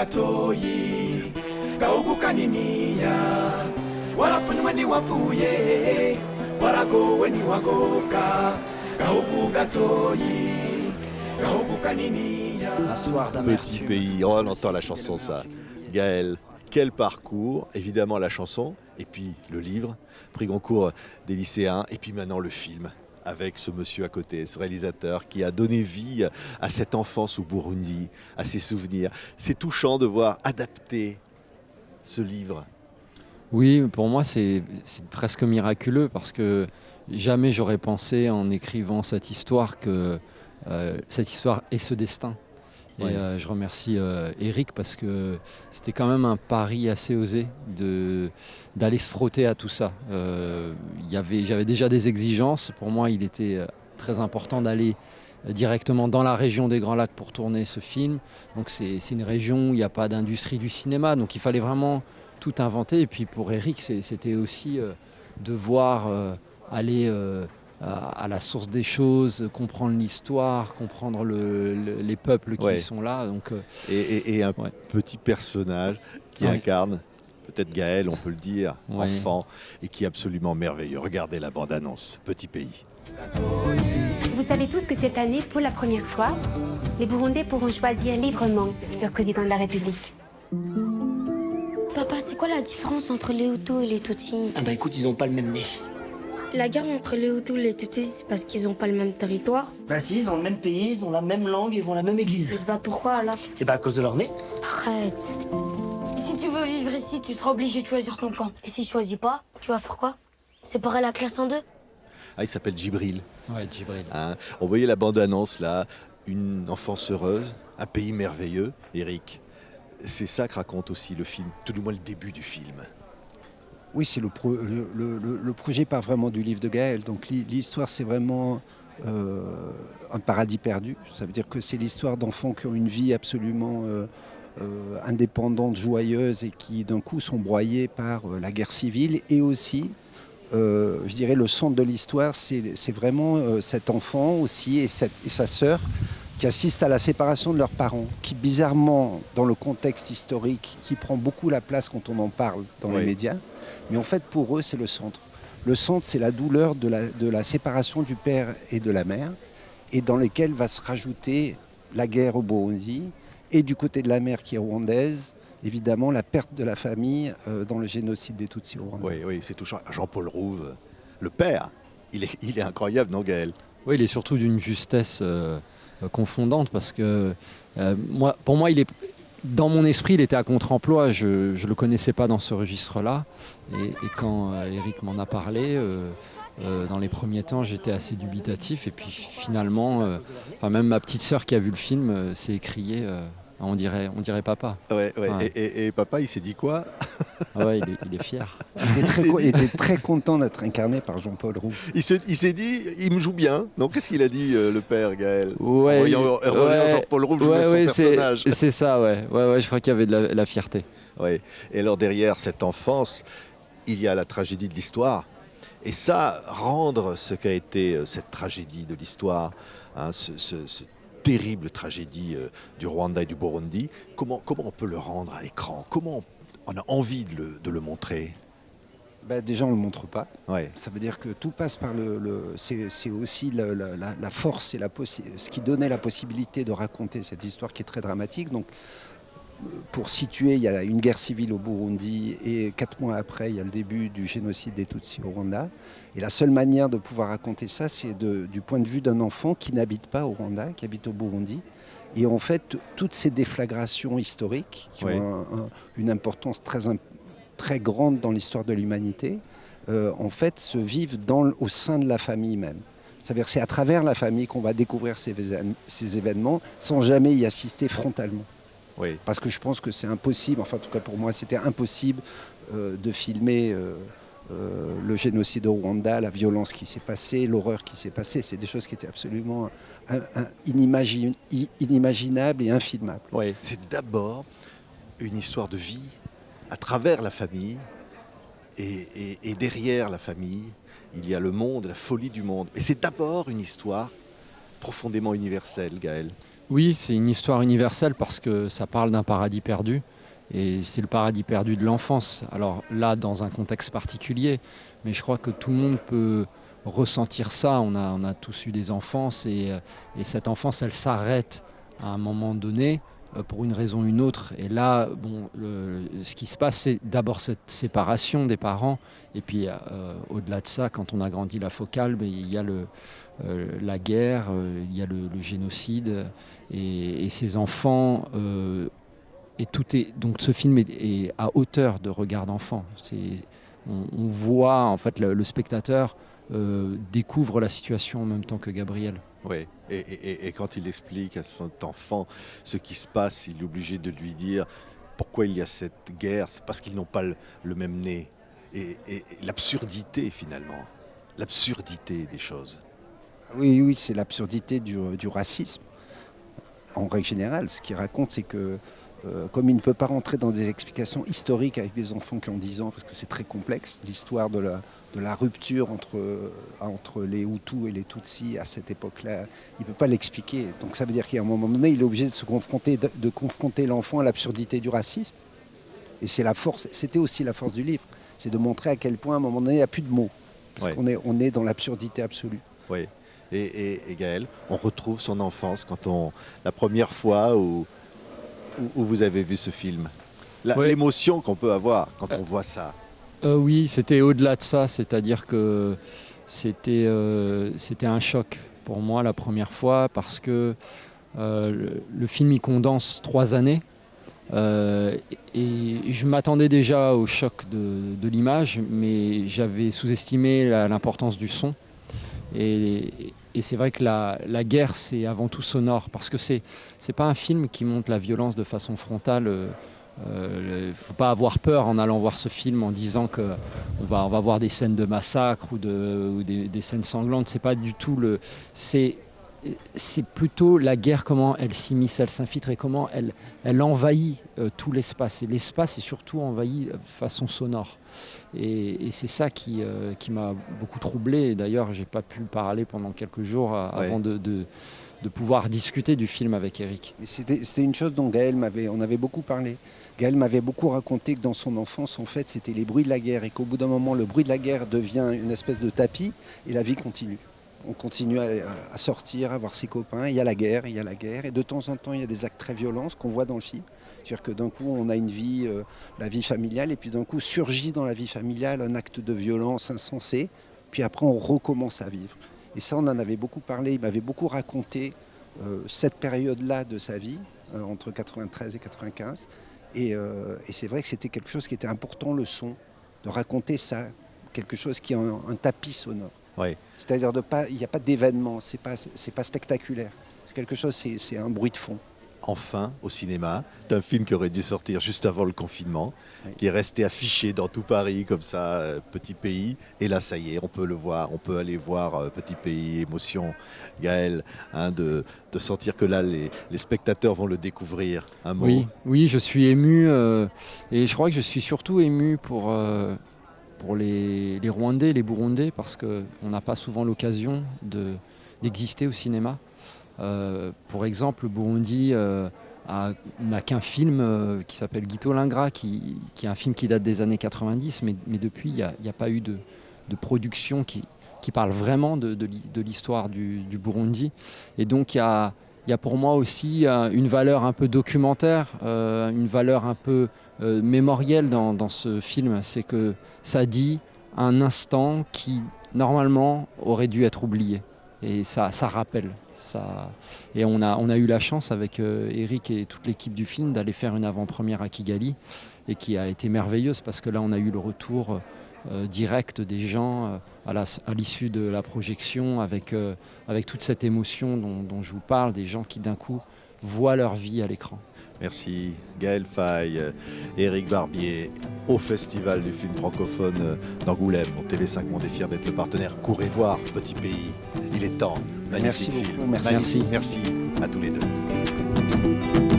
gatoyi gahugu kaniniya warapfunywe ntiwapfuye waragowe ntiwagoka gahugu gatoyi gahugu kaniniya. Un soir Petit d'amertume. pays, oh, on entend la chanson ça. Gaël, quel parcours, évidemment la chanson, et puis le livre, prix Goncourt des lycéens, et puis maintenant le film, avec ce monsieur à côté, ce réalisateur qui a donné vie à cette enfance au Burundi, à ses souvenirs. C'est touchant de voir adapter ce livre. Oui, pour moi c'est presque miraculeux parce que jamais j'aurais pensé en écrivant cette histoire que cette histoire ait ce destin. Et Ouais. je remercie Eric parce que c'était quand même un pari assez osé d'aller se frotter à tout ça. J'avais déjà des exigences. Pour moi, il était très important d'aller directement dans la région des Grands Lacs pour tourner ce film. Donc c'est une région où il n'y a pas d'industrie du cinéma. Donc il fallait vraiment tout inventer. Et puis pour Eric, c'était aussi devoir aller à la source des choses, comprendre l'histoire, comprendre les peuples qui Ouais. sont là. Donc, Et un Ouais. petit personnage qui Ouais. incarne, peut-être Gaël, on peut le dire, Ouais. enfant, et qui est absolument merveilleux. Regardez la bande-annonce, Petit pays. Vous savez tous que cette année, pour la première fois, les Burundais pourront choisir librement leur président de la République. Papa, c'est quoi la différence entre les Hutus et les Tutsis? Ah bah écoute, ils ont pas le même nez. La guerre entre les Hutus et les Tutsis, c'est parce qu'ils ont pas le même territoire. Bah si, ils ont le même pays, ils ont la même langue et vont à la même église. Mais c'est pas pourquoi alors? Et bah à cause de leur nez. Arrête. Si tu veux vivre ici, tu seras obligé de choisir ton camp. Et si tu choisis pas, tu vas faire quoi? Séparer la classe en deux? Ah, il s'appelle Djibril. ouais, Djibril. Hein. On voyait la bande-annonce là, une enfance heureuse, un pays merveilleux. Eric, c'est ça que raconte aussi le film, tout du moins le début du film. Oui, c'est le projet part vraiment du livre de Gaël. Donc l'histoire, c'est vraiment un paradis perdu. Ça veut dire que c'est l'histoire d'enfants qui ont une vie absolument indépendante, joyeuse et qui d'un coup sont broyés par la guerre civile. Et aussi, je dirais, le centre de l'histoire, c'est vraiment cet enfant aussi et sa sœur qui assistent à la séparation de leurs parents, qui bizarrement, dans le contexte historique, qui prend beaucoup la place quand on en parle dans Oui. les médias, mais en fait pour eux c'est le centre. Le centre c'est la douleur de la séparation du père et de la mère, et dans lesquels va se rajouter la guerre au Burundi, et du côté de la mère qui est rwandaise, évidemment la perte de la famille dans le génocide des Tutsis au Rwanda. Oui, oui, c'est touchant. Jean-Paul Rouve, le père, il est incroyable, non Gaël? Oui, il est surtout d'une justesse confondante parce que pour moi, dans mon esprit, il était à contre-emploi. Je ne le connaissais pas dans ce registre-là. Et quand Eric m'en a parlé, dans les premiers temps, j'étais assez dubitatif. Et puis finalement, même ma petite sœur qui a vu le film s'est écriée on dirait papa. Ouais, ouais. Ouais. Et papa, il s'est dit quoi? Ah ouais, il est fier. Il était très content d'être incarné par Jean-Paul Roux. Il s'est dit, il me joue bien. Donc qu'est-ce qu'il a dit, le père, Gaël? Ouais, En voyant Jean-Paul Rouve jouer son personnage. c'est ça, ouais. Ouais, je crois qu'il y avait de la fierté. Ouais. Et alors derrière cette enfance, il y a la tragédie de l'histoire. Et ça, rendre ce qu'a été cette tragédie de l'histoire, hein, ce terrible tragédie du Rwanda et du Burundi, comment on peut le rendre à l'écran? Comment on a envie de le montrer? Déjà, on ne le montre pas. Ouais. Ça veut dire que tout passe par c'est aussi la force et ce qui donnait la possibilité de raconter cette histoire qui est très dramatique. Donc, pour situer, il y a une guerre civile au Burundi et 4 mois après, il y a le début du génocide des Tutsis au Rwanda. Et la seule manière de pouvoir raconter ça, c'est du point de vue d'un enfant qui n'habite pas au Rwanda, qui habite au Burundi. Et en fait, toutes ces déflagrations historiques qui Oui. ont une importance très grande dans l'histoire de l'humanité, en fait, se vivent au sein de la famille même. C'est-à-dire que c'est à travers la famille qu'on va découvrir ces événements sans jamais y assister frontalement. Oui. Parce que je pense que c'est impossible, enfin en tout cas pour moi c'était impossible de filmer le génocide au Rwanda, la violence qui s'est passée, l'horreur qui s'est passée. C'est des choses qui étaient absolument inimaginables et infilmables. Ouais. C'est d'abord une histoire de vie à travers la famille et derrière la famille, il y a le monde, la folie du monde. Et c'est d'abord une histoire profondément universelle, Gaël. Oui, c'est une histoire universelle parce que ça parle d'un paradis perdu. Et c'est le paradis perdu de l'enfance. Alors là, dans un contexte particulier, mais je crois que tout le monde peut ressentir ça. On a tous eu des enfances et cette enfance, elle s'arrête à un moment donné pour une raison ou une autre. Et là, ce qui se passe, c'est d'abord cette séparation des parents. Et puis au-delà de ça, quand on a grandi la Focale, il y a la guerre, il y a le génocide. Et ces enfants... Et donc ce film est à hauteur de regard d'enfant. On voit, en fait, le spectateur découvre la situation en même temps que Gabriel. Oui, et quand il explique à son enfant ce qui se passe, il est obligé de lui dire pourquoi il y a cette guerre. C'est parce qu'ils n'ont pas le même nez. Et l'absurdité, finalement. L'absurdité des choses. Oui, c'est l'absurdité du racisme. En règle générale, ce qu'il raconte, c'est que comme il ne peut pas rentrer dans des explications historiques avec des enfants qui ont 10 ans, parce que c'est très complexe, l'histoire de la rupture entre les Hutus et les Tutsis à cette époque-là, il ne peut pas l'expliquer. Donc ça veut dire qu'à un moment donné, il est obligé de confronter l'enfant à l'absurdité du racisme. Et c'était aussi la force du livre, c'est de montrer à quel point à un moment donné, il n'y a plus de mots, parce qu'on est dans l'absurdité absolue. Oui, et Gaël, on retrouve son enfance la première fois où vous avez vu ce film. L'émotion qu'on peut avoir quand on voit ça. Oui, c'était au-delà de ça, c'est-à-dire que c'était un choc pour moi la première fois parce que le film il condense 3 années et je m'attendais déjà au choc de l'image, mais j'avais sous-estimé l'importance du son. Et c'est vrai que la guerre, c'est avant tout sonore, parce que c'est pas un film qui montre la violence de façon frontale. Il ne faut pas avoir peur en allant voir ce film en disant qu'on va voir des scènes de massacre ou des scènes sanglantes. C'est pas du tout c'est plutôt la guerre, comment elle s'immisce, elle s'infiltre et comment elle envahit tout l'espace. Et l'espace est surtout envahi de façon sonore. Et c'est ça qui m'a beaucoup troublé. Et d'ailleurs, j'ai pas pu parler pendant quelques jours avant de pouvoir discuter du film avec Eric. C'était une chose dont on avait beaucoup parlé. Gaël m'avait beaucoup raconté que dans son enfance, en fait, c'était les bruits de la guerre et qu'au bout d'un moment, le bruit de la guerre devient une espèce de tapis et la vie continue. On continue à sortir, à voir ses copains. Il y a la guerre. Et de temps en temps, il y a des actes très violents, ce qu'on voit dans le film. C'est-à-dire que d'un coup, on a une vie, la vie familiale, et puis d'un coup, surgit dans la vie familiale un acte de violence insensé. Puis après, on recommence à vivre. Et ça, on en avait beaucoup parlé. Il m'avait beaucoup raconté cette période-là de sa vie, entre 93 et 95. Et c'est vrai que c'était quelque chose qui était important, le son, de raconter ça, quelque chose qui est un tapis sonore. Oui. C'est-à-dire il n'y a pas d'événement, c'est pas spectaculaire. C'est quelque chose, c'est un bruit de fond. Enfin, au cinéma, c'est un film qui aurait dû sortir juste avant le confinement, qui est resté affiché dans tout Paris, comme ça, Petit Pays. Et là, ça y est, on peut le voir, on peut aller voir Petit Pays, émotion, Gaël, de sentir que là, les spectateurs vont le découvrir. Un mot. Oui, je suis ému, et je crois que je suis surtout ému pour les Rwandais, les Burundais, parce qu'on n'a pas souvent l'occasion d'exister au cinéma. Pour exemple, le Burundi n'a qu'un film qui s'appelle Guito Lingra, qui est un film qui date des années 90, mais depuis, il n'y a pas eu de production qui parle vraiment de l'histoire du Burundi. Et donc, il y a pour moi aussi une valeur un peu documentaire, une valeur un peu mémorielle dans ce film. C'est que ça dit un instant qui, normalement, aurait dû être oublié. Et ça rappelle. Et on a eu la chance avec Eric et toute l'équipe du film d'aller faire une avant-première à Kigali et qui a été merveilleuse parce que là on a eu le retour direct des gens à l'issue de la projection avec toute cette émotion dont je vous parle, des gens qui d'un coup voient leur vie à l'écran. Merci Gaël Faye, Éric Barbier, au Festival du film francophone d'Angoulême. TV5 Monde est fier d'être le partenaire. Courez voir Petit Pays, il est temps. Magnifique Merci film. beaucoup. Merci. Merci à tous les deux.